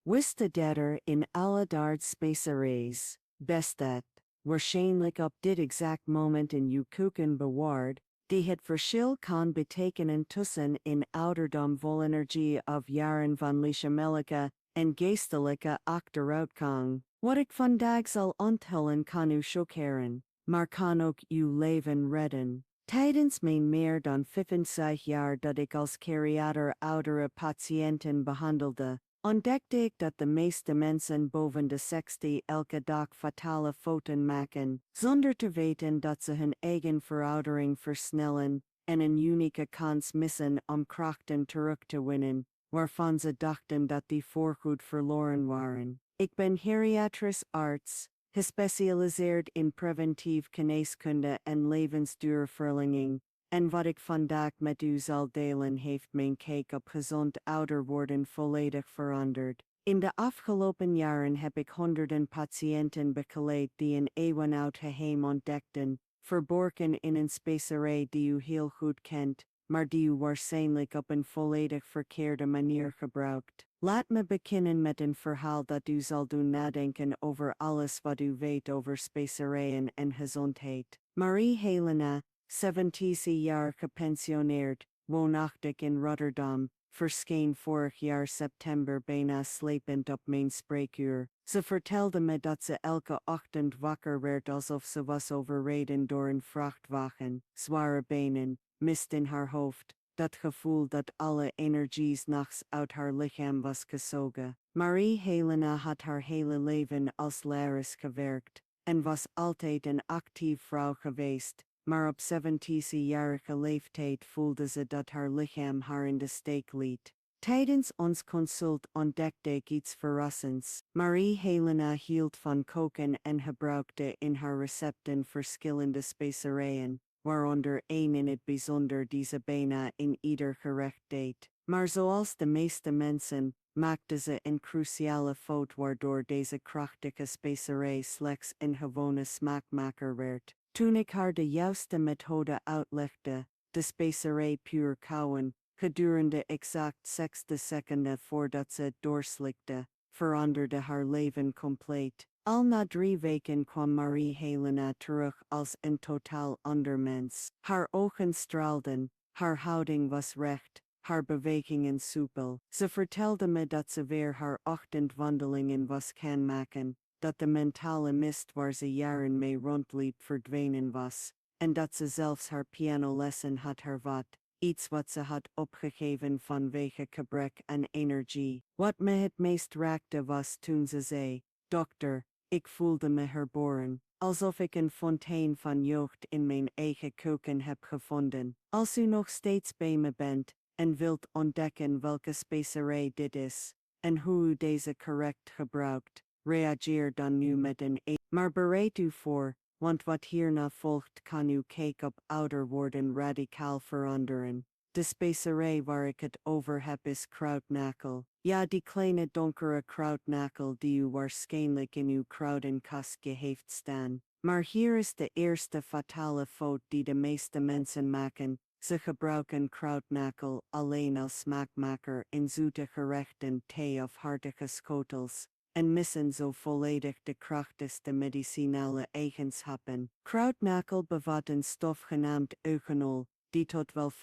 Wist de in alle SPECERIJ, bestet, waarschijnlijk op dit exact moment in uw koeken bewaard, die het verschil kan betekenen tussen in ouderdom volenergie of jaren van lichamelijke en geestelijke achteruitgang. Wat ik vandaag zal onthullen kan u chockeren, maar kan ook uw leven redden. Tijdens mijn meer dan 65 jaar dat ik als geriater oudere patiënten behandelde, ontdekte ik dat de meeste mensen boven de 60 elke dag fatale fouten maken, zonder te weten dat ze hun eigen veroudering versnellen en een unieke kans missen om krachten terug te winnen, waarvan ze dachten dat die voorgoed verloren waren. Ik ben geriatrisch arts, gespecialiseerd in preventief geneeskunde en levensduurverlenging. En wat ik vandaag met u zal delen heeft mijn kijk op gezond ouder worden volledig veranderd. In de afgelopen jaren heb ik honderden patiënten begeleid die een eeuwenoud geheim ontdekten, verborgen in een specerij die u heel goed kent, maar die u waarschijnlijk op een volledig verkeerde manier gebruikt. Laat me beginnen met een verhaal dat u zal doen nadenken over alles wat u weet over specerijen en gezondheid. Marie Helena, 70 jaar gepensioneerd, woonachtig in Rotterdam, verscheen vorig jaar september bijna slepend op mijn spreekuur. Ze vertelde me dat ze elke ochtend wakker werd alsof ze was overreden door een vrachtwagen, zware benen, mist in haar hoofd, dat gevoel dat alle energie 's nachts uit haar lichaam was gezogen. Marie Helena had haar hele leven als lerares gewerkt, en was altijd een actief vrouw geweest. Maar op 70-jarige leeftijd voelde ze dat haar lichaam haar in de steek liet. Tijdens ons consult ontdekte ik iets verrassends. Marie Helena hield van koken en gebruikte in haar recepten verschillende specerijen, waaronder één in het bijzonder die ze bijna in ieder gerecht deed. Maar zoals de meeste mensen, maakte ze een cruciale fout waardoor deze krachtige specerij slechts een gewone smaakmaker werd. Toen ik haar de juiste methode uitlegde, de specerij puur kauwen, gedurende exact 60 seconden voordat ze het doorslikte, veranderde haar leven compleet. Al na 3 weken kwam Marie Helena terug als een totaal ander mens. Haar ogen straalden, haar houding was recht, haar bewegingen soepel. Ze vertelde me dat ze weer haar ochtendwandelingen was gaan maken, dat de mentale mist waar ze jaren mee rondliep verdwenen was, en dat ze zelfs haar pianolessen had hervat, iets wat ze had opgegeven vanwege gebrek aan energie. Wat me het meest raakte was toen ze zei: dokter, ik voelde me herboren, alsof ik een fontein van jeugd in mijn eigen keuken heb gevonden. Als u nog steeds bij me bent, en wilt ontdekken welke specerij dit is, en hoe u deze correct gebruikt, reageer dan nu met een maar bereid u voor, want wat hierna volgt kan uw kijk op ouder worden radicaal veranderen. De specerij waar ik het over heb is kruidnakel. Ja, die kleine donkere kruidnakel die u waarschijnlijk in uw kruidenkastje heeft staan. Maar hier is de eerste fatale fout die de meeste mensen maken. Ze gebruiken kruidnakel alleen als smaakmaker in zoete gerechten, thee of hartige schotels, en missen zo volledig de krachtigste medicinale eigenschappen. Kruidnakel bevat een stof genaamd eugenol, die tot wel 25%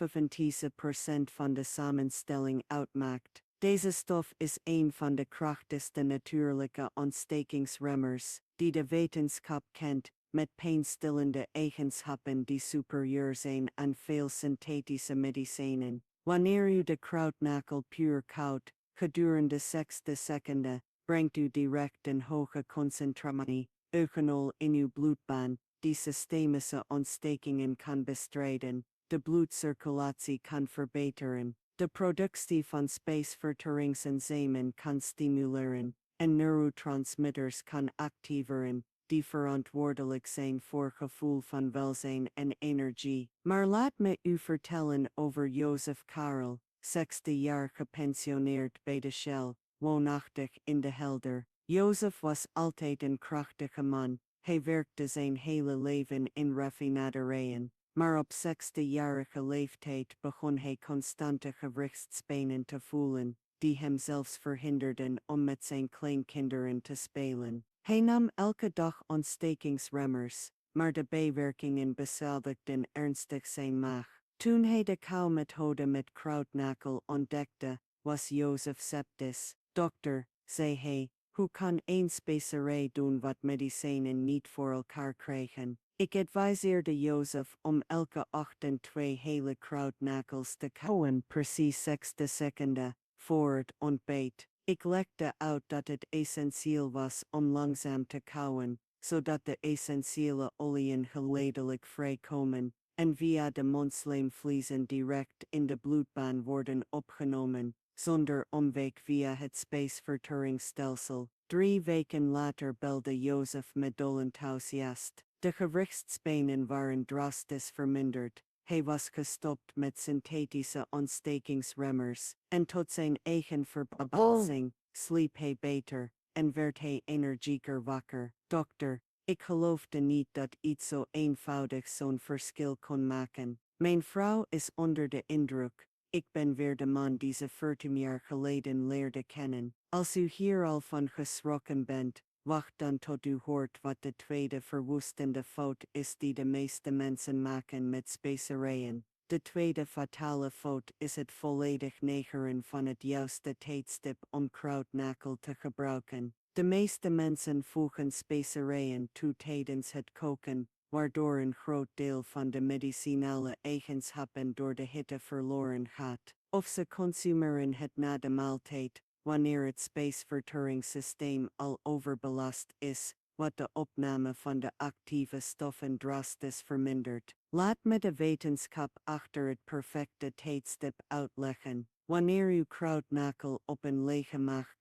van de samenstelling uitmaakt. Deze stof is een van de krachtigste natuurlijke ontstekingsremmers, die de wetenschap kent, met pijnstillende eigenschappen die superieur zijn aan veel synthetische medicijnen. Wanneer u de kruidnakel puur kauwt, gedurende 60 seconden, brengt u direct een hoge concentratie eugenol in uw bloedbaan, die systemische ontstekingen kan bestrijden, de bloedcirculatie kan verbeteren, de productie van spijsverteringsenzymen kan stimuleren, en neurotransmitters kan activeren, die verantwoordelijk zijn voor gevoel van welzijn en energie. Maar laat me u vertellen over Jozef Karel, 60 jaar gepensioneerd bij de Shell, woonachtig in de Helder. Jozef was altijd een krachtige man. Hij werkte zijn hele leven in raffinaderijen, maar op 60-jarige leeftijd begon hij constante gewrichtspijnen te voelen, die hem zelfs verhinderden om met zijn kleinkinderen te spelen. Hij nam elke dag ontstekingsremmers, maar de bijwerkingen beschädigden ernstig zijn maag. Toen hij de kauwmethode met kruidnagel ontdekte, was Jozef sceptisch. Dokter, zei hij, hoe kan een specerij doen wat medicijnen niet voor elkaar krijgen? Ik adviseerde Jozef om elke ochtend 2 hele kruidnagels te kauwen, precies 60 seconden, voor het ontbijt. Ik legde uit dat het essentieel was om langzaam te kauwen, zodat de essentiële oliën geleidelijk vrijkomen en via de mondslijmvliezen direct in de bloedbaan worden opgenomen, zonder omweg via het spijsverteringsstelsel. 3 weken later belde Jozef me enthousiast. De gewrichtspijnen waren drastisch verminderd. Hij was gestopt met synthetische ontstekingsremmers, en tot zijn eigen verbazing sliep hij beter en werd hij energieker wakker. Dokter, ik geloofde niet dat iets zo eenvoudig zo'n verschil kon maken. Mijn vrouw is onder de indruk. Ik ben weer de man die ze 14 jaar geleden leerde kennen. Als u hier al van geschrokken bent, wacht dan tot u hoort wat de tweede verwoestende fout is die de meeste mensen maken met specerijen. De tweede fatale fout is het volledig negeren van het juiste tijdstip om kruidnagel te gebruiken. De meeste mensen voegen specerijen toe tijdens het koken, waardoor een groot deel van de medicinale eigenschappen door de hitte verloren gaat. Of ze consumeren het na de maaltijd, wanneer het spijsverteringssysteem al overbelast is, wat de opname van de actieve stoffen drastisch vermindert. Laat me de wetenschap achter het perfecte tijdstip uitleggen. Wanneer uw kruidnagel op een lege maag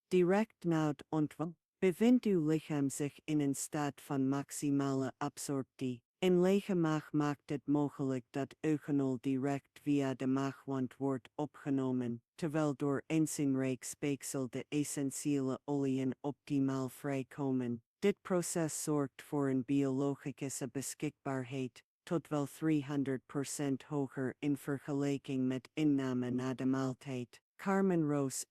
direct na het ontwang, bevindt uw lichaam zich in een staat van maximale absorptie. Een lege maag maakt het mogelijk dat eugenol direct via de maagwand wordt opgenomen, terwijl door enzymrijk speeksel de essentiële oliën optimaal vrijkomen. Dit proces zorgt voor een biologische beschikbaarheid, tot wel 300% hoger in vergelijking met inname na de maaltijd. Carmen Roos,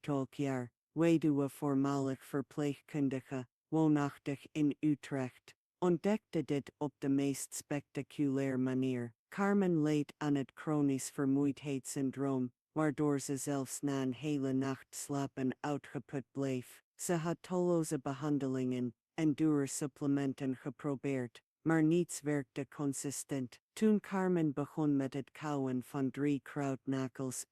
12 jaar, weduwe voormalig verpleegkundige, woonachtig in Utrecht, ontdekte dit op de meest spectaculaire manier. Carmen leed aan het chronisch vermoeidheidssyndroom, waardoor ze zelfs na een hele nacht slapen uitgeput bleef. Ze had talloze behandelingen en dure supplementen geprobeerd, maar niets werkte consistent. Toen Carmen begon met het kauwen van 3 kruidnagels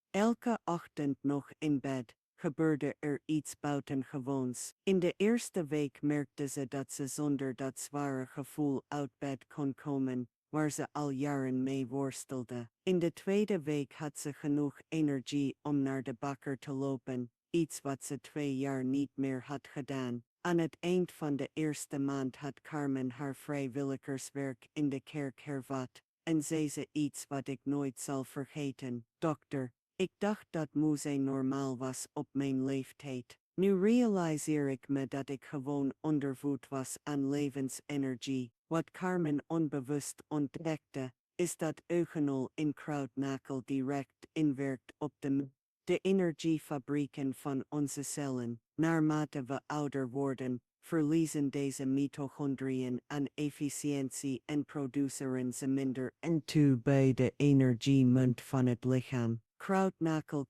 elke ochtend nog in bed, gebeurde er iets buitengewoons. In de eerste week merkte ze dat ze zonder dat zware gevoel uit bed kon komen, waar ze al jaren mee worstelde. In de tweede week had ze genoeg energie om naar de bakker te lopen, iets wat ze 2 jaar niet meer had gedaan. Aan het eind van de eerste maand had Carmen haar vrijwilligerswerk in de kerk hervat, en zei ze iets wat ik nooit zal vergeten. Dokter, ik dacht dat moe zijn normaal was op mijn leeftijd. Nu realiseer ik me dat ik gewoon ondervoed was aan levensenergie. Wat Carmen onbewust ontdekte, is dat eugenol in kruidnagel direct inwerkt op de energiefabrieken van onze cellen. Naarmate we ouder worden, verliezen deze mitochondriën aan efficiëntie en produceren ze minder en toe bij de energiemunt van het lichaam. Kruidnagel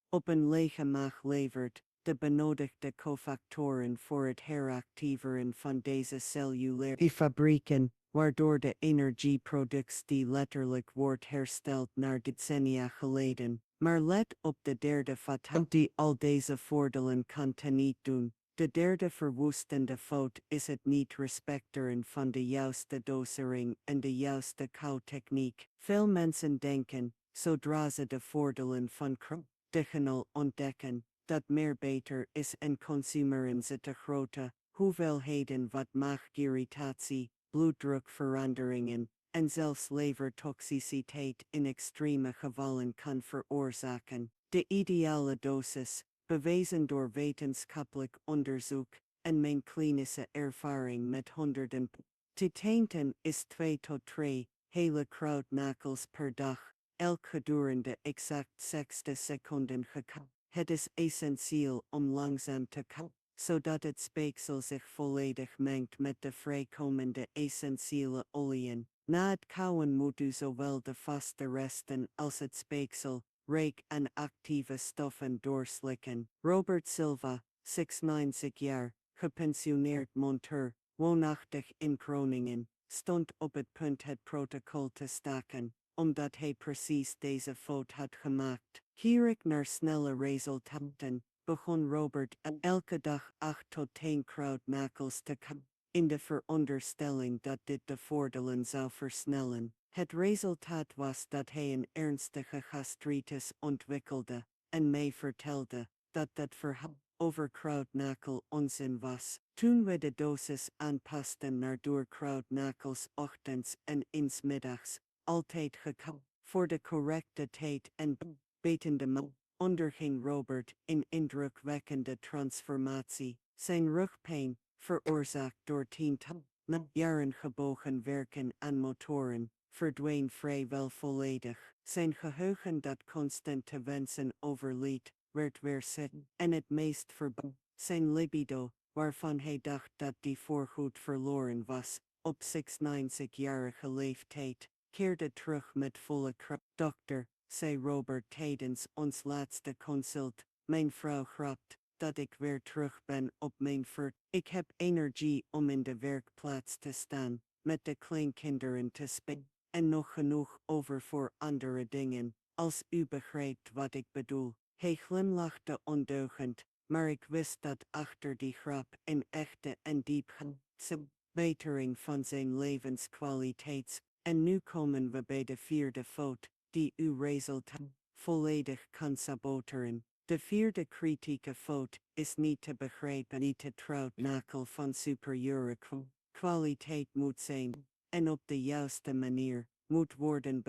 op een lege maag levert de benodigde cofactoren voor het heractiveren van deze cellulaire fabrieken, waardoor de energieproductie letterlijk wordt hersteld naar decennia geleden. Maar let op de derde fout die al deze voordelen kan teniet doen. De derde verwoestende fout is het niet respecteren van de juiste dosering en de juiste kauwtechniek. Veel mensen denken, zodra ze de voordelen van kruidnagel ontdekken, dat meer beter is en consumeren ze te grote hoeveelheden wat maagirritatie, bloeddrukveranderingen en zelfs levertoxiciteit in extreme gevallen kan veroorzaken. De ideale dosis, bewezen door wetenschappelijk onderzoek en mijn klinische ervaring met honderden patiënten, is 2 tot 3 hele kruidnagels per dag, elk gedurende exact 6 seconden gekauwd. Het is essentieel om langzaam te kauwen, zodat het speeksel zich volledig mengt met de vrijkomende essentiële oliën. Na het kauwen moet u zowel de vaste resten als het speeksel, reek en actieve stoffen doorslikken. Robert Silva, 96 jaar, gepensioneerd monteur, woonachtig in Groningen, stond op het punt het protocol te staken, omdat hij precies deze fout had gemaakt. Gierig naar snelle resultaten, begon Robert elke dag 8 tot 10 kruidnagels te kauwen, in de veronderstelling dat dit de voordelen zou versnellen. Het resultaat was dat hij een ernstige gastritis ontwikkelde, en mij vertelde dat dat verhaal over kruidnagel onzin was. Toen we de dosis aanpasten naar door kruidnagels ochtends en 's middags, altijd gekauwd, voor de correcte tijd en betende man, onderging Robert een indrukwekkende transformatie. Zijn rugpijn, veroorzaakt door tientallen jaren gebogen werken aan motoren, verdween vrijwel volledig. Zijn geheugen dat constant te wensen overliet, werd weer zitten, en het meest verbaasd. Zijn libido, waarvan hij dacht dat die voorgoed verloren was, op 96-jarige leeftijd, keerde terug met volle kracht. Dokter, zei Robert tijdens ons laatste consult, mijn vrouw grapt dat ik weer terug ben op mijn voet. Ik heb energie om in de werkplaats te staan, met de kleinkinderen te spelen, en nog genoeg over voor andere dingen, als u begrijpt wat ik bedoel. Hij glimlachte ondeugend, maar ik wist dat achter die grap een echte en diepgaande verbetering van zijn levenskwaliteit. En nu komen we bij de vierde fout, die uw resultaat volledig kan saboteren. De vierde kritieke fout is niet te begrijpen. Niet de kruidnagel van superieure kwaliteit moet zijn, en op de juiste manier moet worden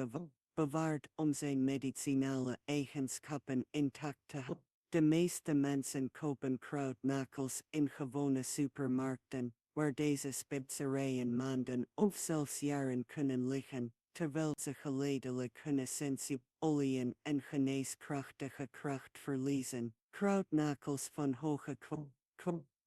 bewaard om zijn medicinale eigenschappen intact te houden. De meeste mensen kopen kruidnagels in gewone supermarkten, waar deze specerijen maanden of zelfs jaren kunnen liggen, terwijl ze geleidelijk hun essentie, oliën en geneeskrachtige kracht verliezen. Kruidnagels van hoge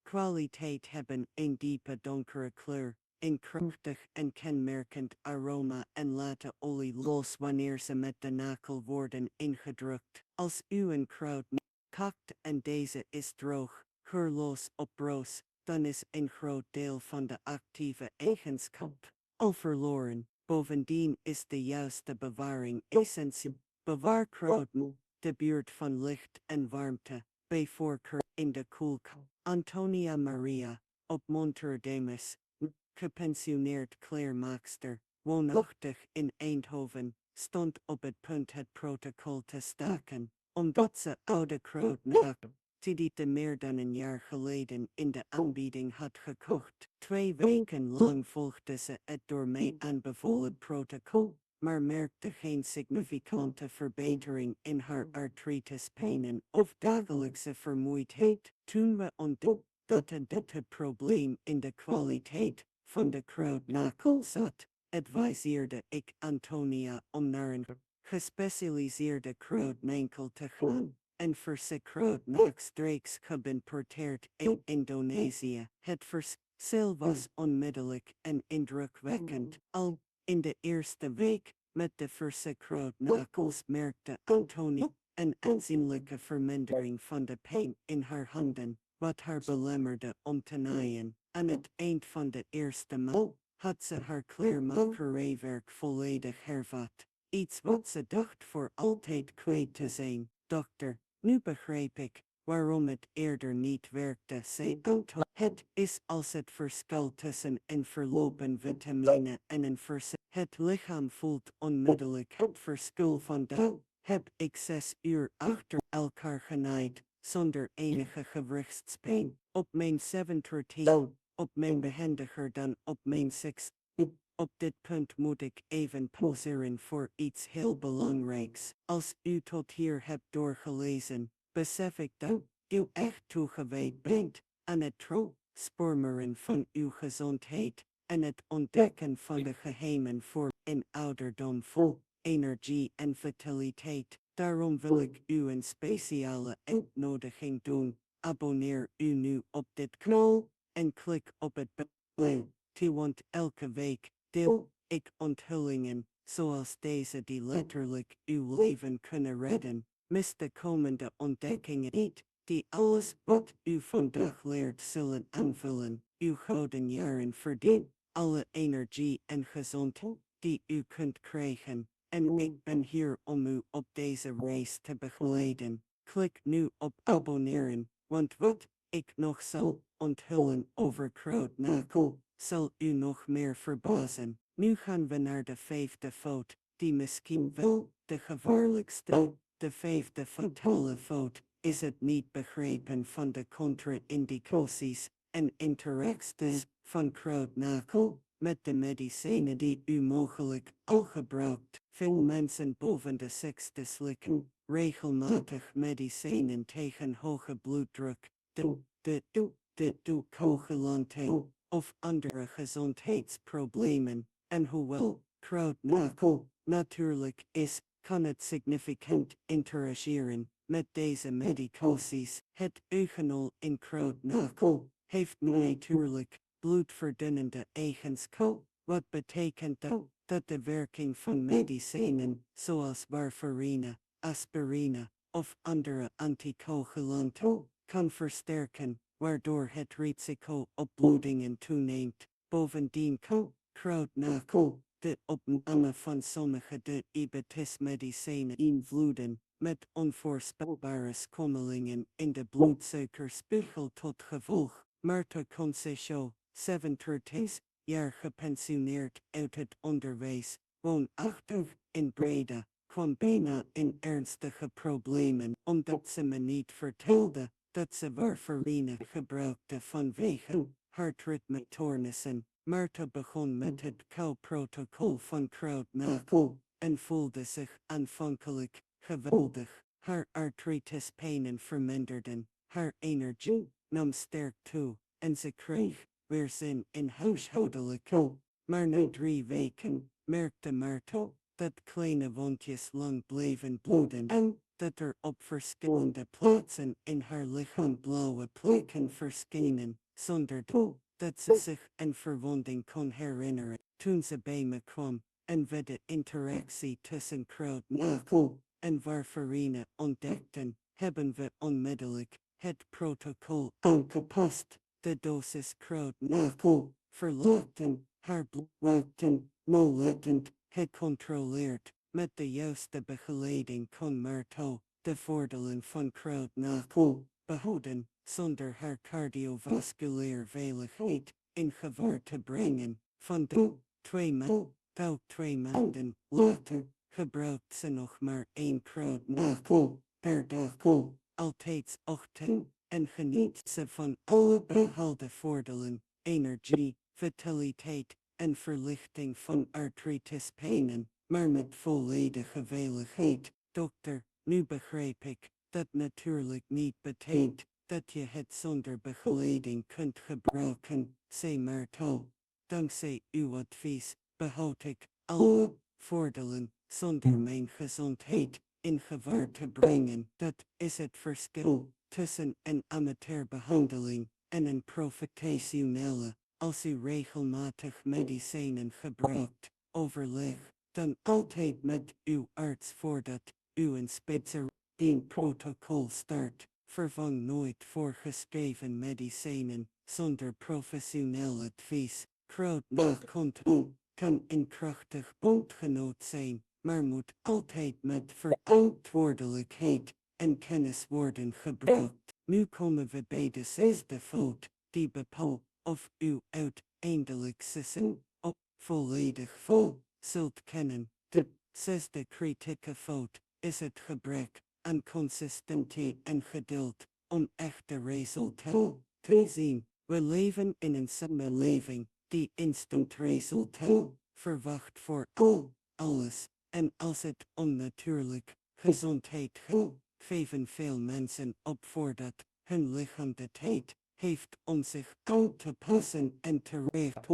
kwaliteit hebben een diepe donkere kleur, een krachtig en kenmerkend aroma en laten olie los wanneer ze met de nagel worden ingedrukt. Als u een kruidnagel kakt en deze is droog, geurloos op roos, dan is een groot deel van de actieve eigenschap al verloren. Bovendien is de juiste bewaring essentieel. Bewaar kruiden de buurt van licht en warmte, bij voorkeur in de koelkast. Antonia Maria, op Monterdemes, gepensioneerd kleermaakster, woonachtig in Eindhoven, stond op het punt het protocol te staken, omdat ze oude kruidnagel, die te meer dan een jaar geleden in de aanbieding had gekocht. 2 weken lang volgde ze het door mij aanbevolen protocol, maar merkte geen significante verbetering in haar artritispijnen of dagelijkse vermoeidheid. Toen we ontdekten dat het probleem in de kwaliteit van de kruidnagel zat, adviseerde ik Antonia om naar een gespecialiseerde kruidnagel te gaan, en verse kruidnagels geïmporteerd in Indonesië. Het verschil was onmiddellijk en indrukwekkend. Al in de eerste week met de verse kruidnagels merkte Antonia een aanzienlijke vermindering van de pijn in haar handen, wat haar belemmerde om te naaien. Aan het eind van de eerste maand had ze haar kleermakerijwerk volledig hervat. Iets wat ze dacht voor altijd kwijt te zijn. Dokter, nu begrijp ik waarom het eerder niet werkte, zei Antonia. Het is als het verschil tussen een verlopen vitamine en een het lichaam voelt onmiddellijk het verschil vandaan. Heb ik 6 uur achter elkaar genaaid, zonder enige gewrichtspijn. Op mijn 7:30, op mijn behendiger dan op mijn 6. Op dit punt moet ik even pauzeren voor iets heel belangrijks. Als u tot hier hebt doorgelezen, besef ik dat u echt toegewijd bent aan het spormeren van uw gezondheid en het ontdekken van de geheimen voor een ouderdom vol energie en vitaliteit. Daarom wil ik u een speciale uitnodiging doen. Abonneer u nu op dit kanaal en klik op het belletje, want elke week deel ik onthullingen zoals deze die letterlijk uw leven kunnen redden. Mis de komende ontdekkingen niet, die alles wat u vandaag leert zullen aanvullen. Uw gouden jaren verdient alle energie en gezondheid die u kunt krijgen. En ik ben hier om u op deze reis te begeleiden. Klik nu op abonneren, want wat ik nog zal onthullen over KRACHT zal u nog meer verbazen. Nu gaan we naar de vijfde fout, die misschien wel de gevaarlijkste. De vijfde fatale fout is het niet begrijpen van de contra-indicaties en interacties van KRACHT met de medicijnen die u mogelijk al gebruikt. Veel mensen boven de 60 slikken regelmatig medicijnen tegen hoge bloeddruk, de coagulante of andere gezondheidsproblemen. En hoewel KRACHT natuurlijk is, kan het significant interageren met deze medicaties. Het eugenol in KRACHT heeft natuurlijk bloedverdunnende eigenschappen, wat betekent dat de werking van medicijnen zoals warfarine, aspirine of andere anticoagulanten kan versterken, waardoor het risico op bloedingen toeneemt. Bovendien kan KRACHT de opname van sommige diabetesmedicijnen invloeden, met onvoorspelbare schommelingen in de bloedsuikerspiegel tot gevolg. Marta Conceição, 37 jaar gepensioneerd uit het onderwijs, woonachtig in Breda, kwam bijna in ernstige problemen omdat ze me niet vertelde dat ze warfarine gebruikte vanwege hartritmestoornissen. Marta begon met het KAUW-protocol van KRACHT en voelde zich aanvankelijk geweldig. Haar artritespijnen verminderden, haar energie nam sterk toe en ze kreeg weer zin in huishoudelijke. Maar na 3 weken merkte Marta dat kleine wondjes lang bleven bloeden en dat er op verschillende plaatsen in haar lichaam blauwe plekken verschenen, zonder dat ze zich een verwonding kon herinneren. Toen ze bij me kwam en we de interactie tussen KRACHT en warfarine ontdekten, hebben we onmiddellijk het protocol aangepast. De dosis KRACHT verlaagden, haar bloedwaarden nauwlettend gecontroleerd. Met de juiste begeleiding kon Marta de voordelen van KRACHT behouden, zonder haar cardiovasculaire veiligheid in gevaar te brengen. Van de 2 maanden later gebruikt ze nog maar 1 KRACHT per dag, altijd ochtend, en geniet ze van alle behaalde voordelen, energie, vitaliteit en verlichting van artritespijnen, maar met volledige veiligheid. Dokter, nu begrijp ik dat natuurlijk niet betekent dat je het zonder begeleiding kunt gebruiken, zei Marta. Dankzij uw advies behoud ik alle voordelen zonder mijn gezondheid in gevaar te brengen. Dat is het verschil tussen een amateurbehandeling en een professionele. Als u regelmatig medicijnen gebruikt, overleg dan altijd met uw arts voordat u een SPECERIJ-protocol start. Vervang nooit voorgeschreven medicijnen zonder professioneel advies. KRACHT kan een krachtig bondgenoot zijn, maar moet altijd met verantwoordelijkheid en kennis worden gebruikt. Nu komen we bij de 6e fout, die bepaalt of u uiteindelijk seizoen op volledig vol zult kennen. De 6e kritieke fout is het gebrek aan consistentie en geduld om echte resultaten te zien. We leven in een samenleving die instant resultaten verwacht voor alles. En als het onnatuurlijk gezondheid gaat, geven veel mensen op voordat hun lichaam de tijd heeft om zich aan te passen en terecht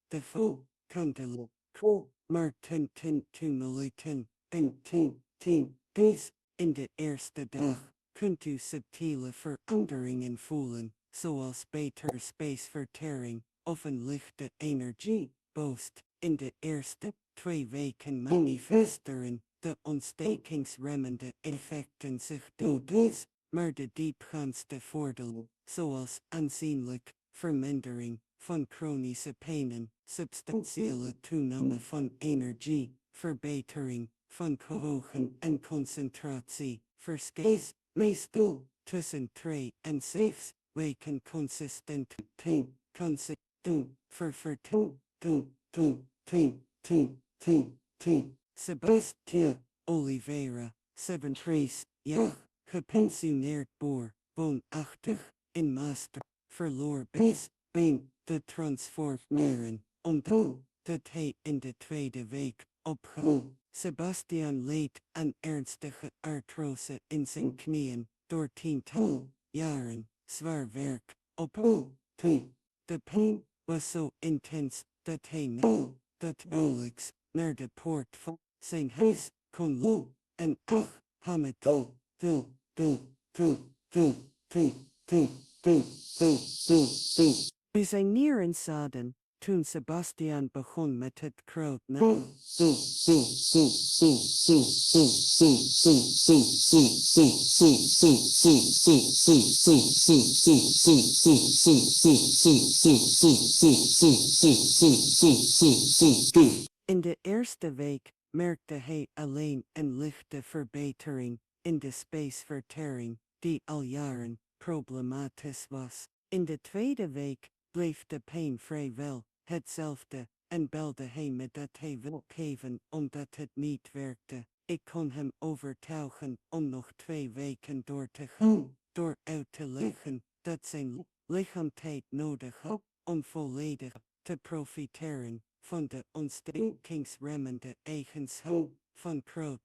de fout kan de maar deze in de eerste dag kunt u subtiele veranderingen voelen, zoals beter spijsvertering of een lichte energie boost. In de eerste 2 weken manifesteren de ontstekingsremmende effecten zich door deze, maar de diepgaandste voordelen, zoals aanzienlijk vermindering van chronische pijnen, substantiële toename van energie, verbetering van geheugen en concentratie, verschijnt meestal tussen 3 en 6 weken consistent doen, Sebastian Oliveira, 37 jaar, gepensioneerd boer, woonachtig in Master, verloor been te transformeren, omdat hij in de tweede week opgehouden. Sebastian leed aan ernstige artrose in zijn knieën, door tientallen jaren zwaar werk op. De pijn was zo intens dat hij dat nauwelijks naar de poort van zijn huis kon lopen en Hamed We zijn nieren zaden, toen Sebastian begon met het kroot na. In de eerste week merkte hij alleen een lichte verbetering in de spijsvertering, die al jaren problematisch was. In de tweede week bleef de pijn vrijwel hetzelfde en belde hij me dat hij wil geven omdat het niet werkte. Ik kon hem overtuigen om nog 2 weken door te gaan, door uit te leggen dat zijn lichaam tijd nodig had om volledig te profiteren van de ontstekingsremmende eigenschap van kroot.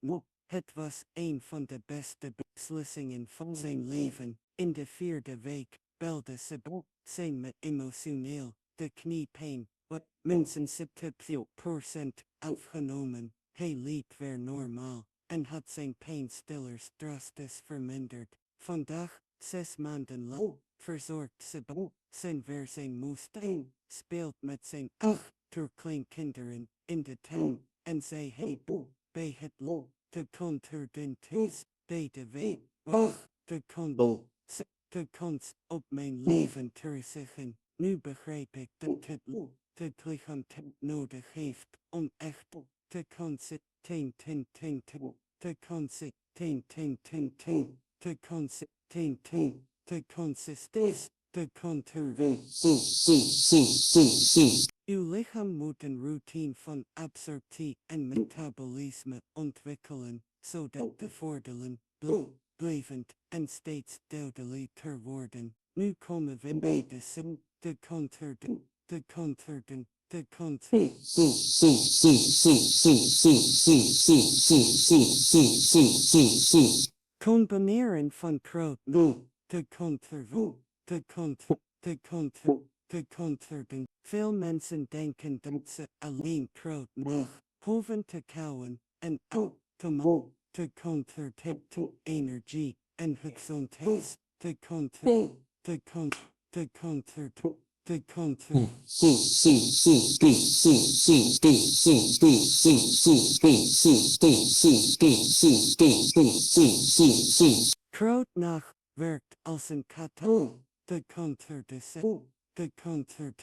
Het was een van de beste beslissingen van zijn leven. In de 4e week belde Sebastian me emotioneel, de kniepijn, wat minstens 70% afgenomen. Hij liep weer normaal en had zijn pijnstillers drastisch verminderd. Vandaag, 6 maanden lang, verzorgt Sebastian weer zijn moestuin, speelt met zijn 8 kleinkinderen in de tuin en zei hij bij het de contourden thuis, bij de wee, de kans op mijn leven terugzeggen. Nu begrijp ik dat het lichaam tijd nodig heeft om echt te consistentie, te contour. Uw lichaam moet een routine van absorptie en metabolisme ontwikkelen, zodat de voordelen blijvend en steeds duidelijker worden. Nu komen we bij de contourden, de combineren van kroot, de contourden. Veel mensen denken dat ze alleen kroot hoeven te kauwen en automatisch te contour energie en gezondheid te contour. Krootnacht werkt als een katalysator. De contour de cel, de contour,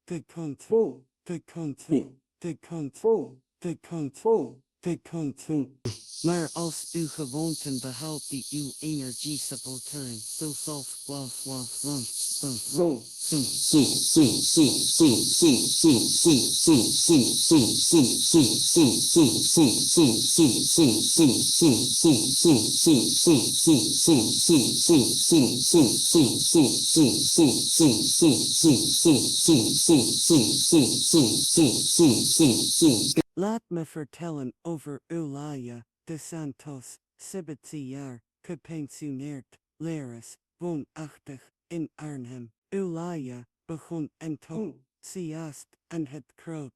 de control, de control, de control, de control, de control. Maar als u gewoonten behoudt die uw energie saboteren, zoals laat me vertellen over Eulalia de Santos, 17 jaar, gepensioneerd, lerares, woonachtig in Arnhem. Eulalia begon enthousiast en het kroot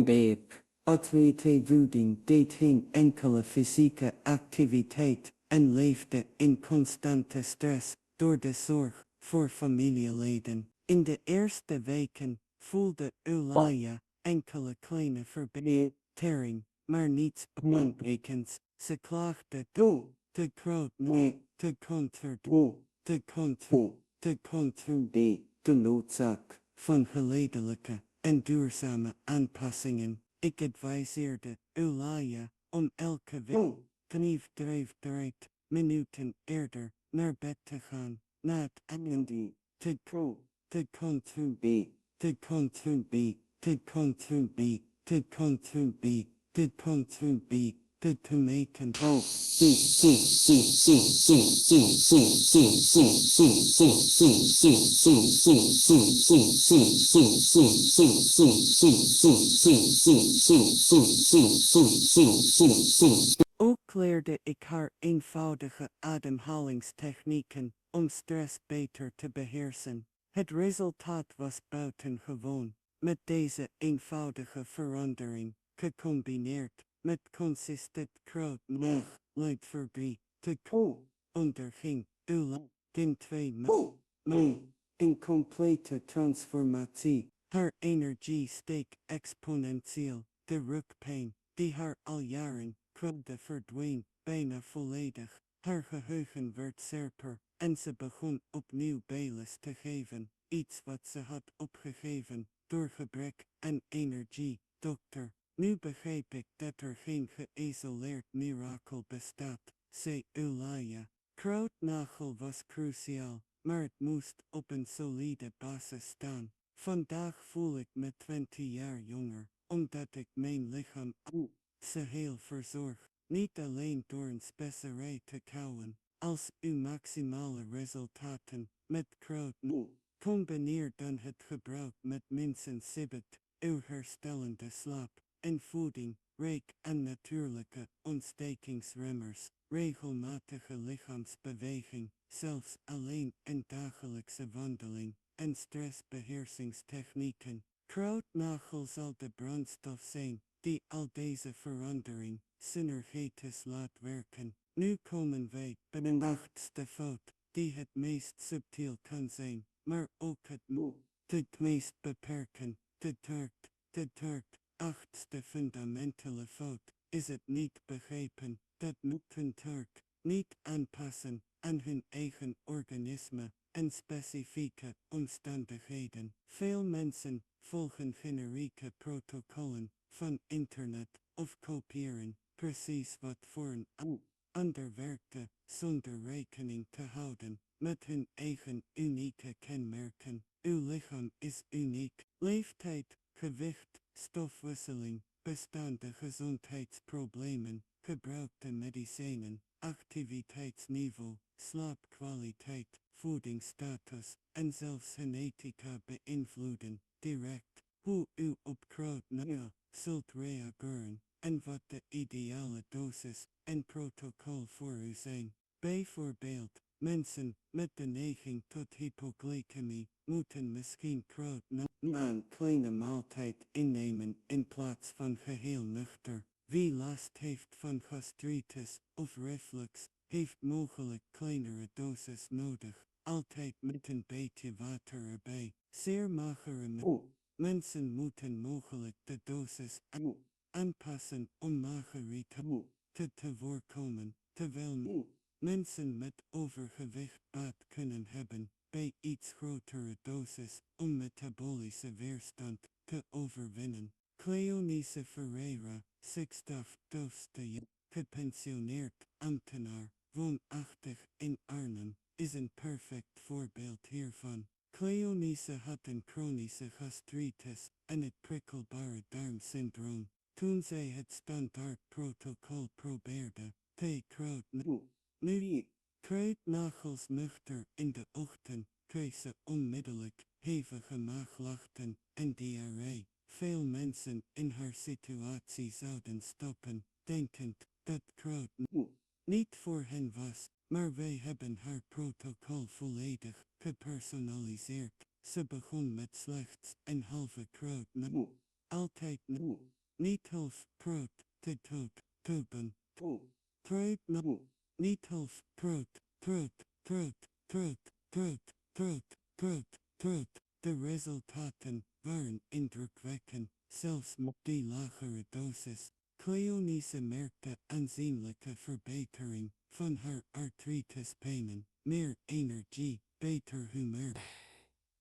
Babe. Atleetvoeding deed geen enkele fysieke activiteit en leefde in constante stress door de zorg voor familieleden. In de eerste weken voelde Eulalia enkele kleine verbetering, maar niets baanbrekends. Ze klaagde te groot, te contradictie, de noodzaak van geleidelijke en duurzame aanpassingen. Ik adviseerde Eulalia om elke week 5 minuten eerder naar bed te gaan, na het einde te maken. Ook leerde ik haar eenvoudige ademhalingstechnieken om stress beter te beheersen. Het resultaat was buitengewoon. Met deze eenvoudige verandering, gecombineerd met consistent krootleidverbie, onderging Ula in 2 maanden een complete transformatie. Haar energie steeg exponentieel. De rugpijn, die haar al jaren kwelde, verdween bijna volledig. Haar geheugen werd scherper en ze begon opnieuw bijles te geven. Iets wat ze had opgegeven door gebrek aan energie. Dokter, nu begrijp ik dat er geen geïsoleerd mirakel bestaat, zei Eulalia. Krootnagel was cruciaal, maar het moest op een solide basis staan. Vandaag voel ik me 20 jaar jonger, omdat ik mijn lichaam ze heel verzorg. Niet alleen door een specerij te kauwen. Als u maximale resultaten met kroot combineer dan het gebruik met minstens 7 uw herstellende slaap en voeding, rijk aan natuurlijke ontstekingsremmers, regelmatige lichaamsbeweging, zelfs alleen een dagelijkse wandeling en stressbeheersingstechnieken. Krootnagel zal de brandstof zijn die al deze verandering synergetisch laat werken. Nu komen wij bij de 8e fout, die het meest subtiel kan zijn, maar ook het meest beperken. De derde, 8e fundamentele fout, is het niet begrijpen dat moeten Turk niet aanpassen aan hun eigen organisme en specifieke omstandigheden. Veel mensen volgen generieke protocollen van internet of kopiëren precies wat voor een ander werkte zonder rekening te houden met hun eigen unieke kenmerken. Uw lichaam is uniek. Leeftijd, gewicht, stofwisseling, bestaande gezondheidsproblemen, gebruikte medicijnen, activiteitsniveau, slaapkwaliteit, voedingsstatus en zelfs genetica beïnvloeden direct hoe u op krootnagel zult reageren en wat de ideale dosis en protocol voor u zijn. Bijvoorbeeld, mensen met de neiging tot hypoglycemie moeten misschien krootnagel een kleine maaltijd innemen in plaats van geheel nuchter. Wie last heeft van gastritis of reflux, heeft mogelijk kleinere dosis nodig, altijd met een beetje water erbij. Zeer magere mensen moeten mogelijk de dosis aanpassen om magere te voorkomen, terwijl mensen met overgewicht baat kunnen hebben bij iets grotere dosis om metabolische weerstand te overwinnen. Cleonice Ferreira, 60ste gepensioneerd ambtenaar, woonachtig in Arnhem, is een perfect voorbeeld hiervan. Cleonice had een chronische gastritis en het prikkelbare darmsyndroom. Toen zij het standaardprotocol probeerde, krootnagel. Nu Kruidnagels nuchter in de ochtend, kreeg ze onmiddellijk hevige maagklachten en diarree. Veel mensen in haar situatie zouden stoppen, denkend dat KRACHT niet voor hen was, maar wij hebben haar protocol volledig gepersonaliseerd. Ze begon met slechts een halve KRACHT altijd niet half KRACHT te dood, toben. KRACHT niet half KRACHT, KRACHT. De resultaten waren indrukwekkend, zelfs met die lagere dosis. Cleonice merkte aanzienlijke verbetering van haar artritispijnen, meer energie, beter humeur.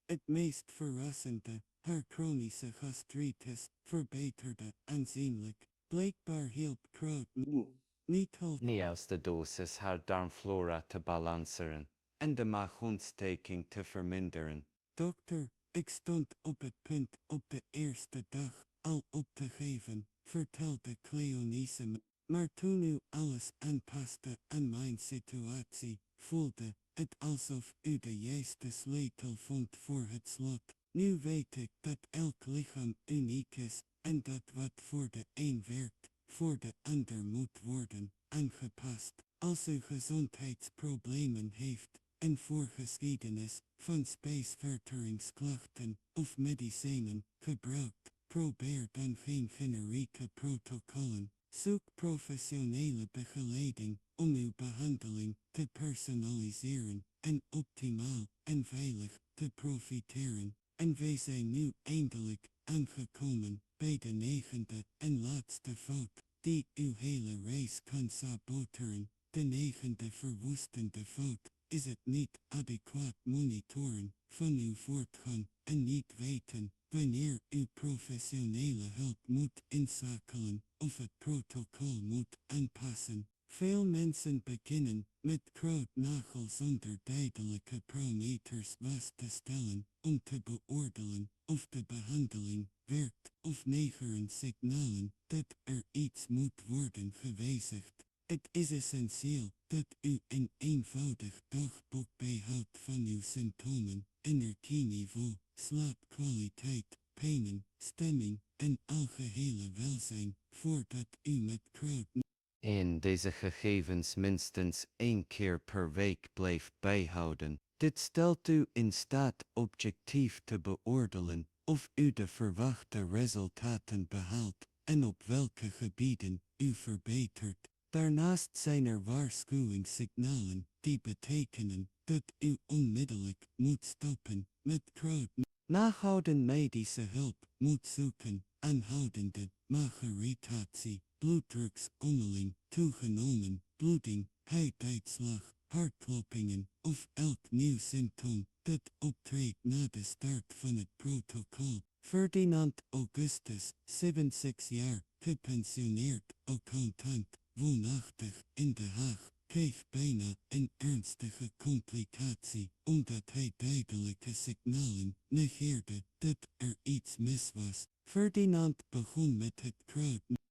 Het meest verrassende, haar chronische gastritis verbeterde aanzienlijk. Blijkbaar hielp KRACHT niet als de dosis haar darmflora te balanceren en de maagontsteking te verminderen. Dokter, ik stond op het punt op de eerste dag al op te geven, vertelde Cleonice me. Maar toen u alles aanpaste aan mijn situatie, voelde het alsof u de juiste sleutel vond voor het slot. Nu weet ik dat elk lichaam uniek is en dat wat voor de een werkt, voor de ander moet worden aangepast. Als u gezondheidsproblemen heeft, een voorgeschiedenis van spijsverteringsklachten of medicijnen gebruikt, probeer dan geen generieke protocollen. Zoek professionele begeleiding om uw behandeling te personaliseren en optimaal en veilig te profiteren. En wij zijn nu eindelijk aangekomen bij de 9e en laatste fout, die uw hele reis kan saboteren. De 9e verwoestende fout is het niet adequaat monitoren van uw voortgang en niet weten wanneer u professionele hulp moet inschakelen of het protocol moet aanpassen. Veel mensen beginnen met KRACHT zonder duidelijke parameters vast te stellen om te beoordelen of de behandeling werkt of negeren signalen dat er iets moet worden gewijzigd. Het is essentieel dat u een eenvoudig dagboek bijhoudt van uw symptomen, energieniveau, slaapkwaliteit, pijnen, stemming en algehele welzijn, voordat u met KRACHT en deze gegevens minstens 1 keer per week blijft bijhouden. Dit stelt u in staat objectief te beoordelen of u de verwachte resultaten behaalt en op welke gebieden u verbetert. Daarnaast zijn er waarschuwingssignalen die betekenen dat u onmiddellijk moet stoppen met KRACHT. Nahouden medische hulp moet zoeken, aanhoudende maagirritatie, bloeddruksommeling, toegenomen bloeding, huiduitslag, hartkloppingen of elk nieuw symptoom dat optreedt na de start van het protocol. Ferdinand Augustus, 76 jaar, gepensioneerd accountant, woonachtig in Den Haag, kreeg bijna een ernstige complicatie omdat hij duidelijke signalen negeerde dat er iets mis was. Ferdinand begon met het KRACHT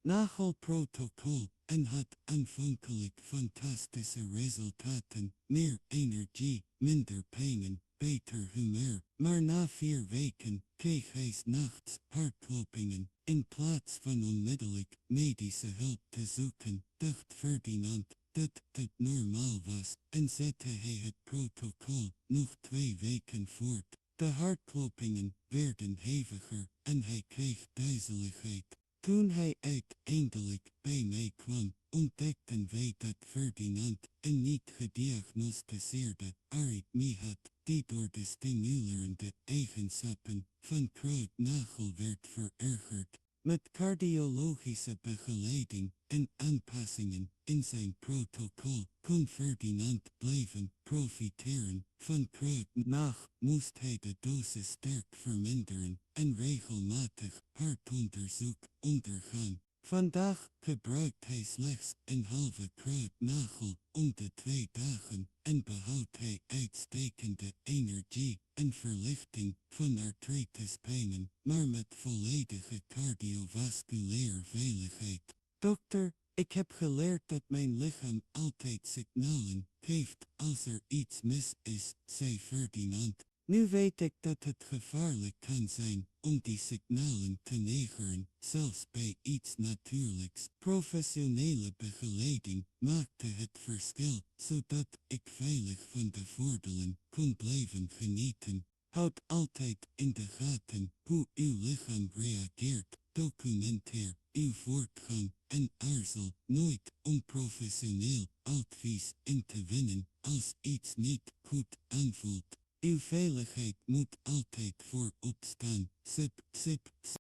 nagelprotocol en had aanvankelijk fantastische resultaten, meer energie, minder pijnen, beter humeur. Maar na 4 weken kreeg hij 's nachts hartkloppingen. In plaats van onmiddellijk medische hulp te zoeken, dacht Ferdinand dat het normaal was en zette hij het protocol nog 2 weken voort. De hartkloppingen werden heviger en hij kreeg duizeligheid. Toen hij uiteindelijk bij mij kwam, ontdekten wij dat Ferdinand een niet gediagnosticeerde arythmie had, die door de stimulerende eigenschappen van KRACHT werd verergerd. Met cardiologische begeleiding en aanpassingen in zijn protocol kon Ferdinand blijven profiteren van KRACHT. Moest hij de dosis sterk verminderen en regelmatig hartonderzoek ondergaan. Vandaag gebruikt hij slechts een halve KRACHT om de 2 dagen en behoudt hij uitstekende energie en verlichting van artritispijnen, maar met volledige cardiovasculaire veiligheid. Dokter, Ik heb geleerd dat mijn lichaam altijd signalen geeft als er iets mis is, zei Ferdinand. Nu weet ik dat het gevaarlijk kan zijn om die signalen te negeren, zelfs bij iets natuurlijks. Professionele begeleiding maakte het verschil, zodat ik veilig van de voordelen kon blijven genieten. Houd altijd in de gaten hoe uw lichaam reageert. Documenteer uw voortgang en aarzel nooit om professioneel advies in te winnen als iets niet goed aanvoelt. Uw veiligheid moet altijd voorop staan. Sip, sip,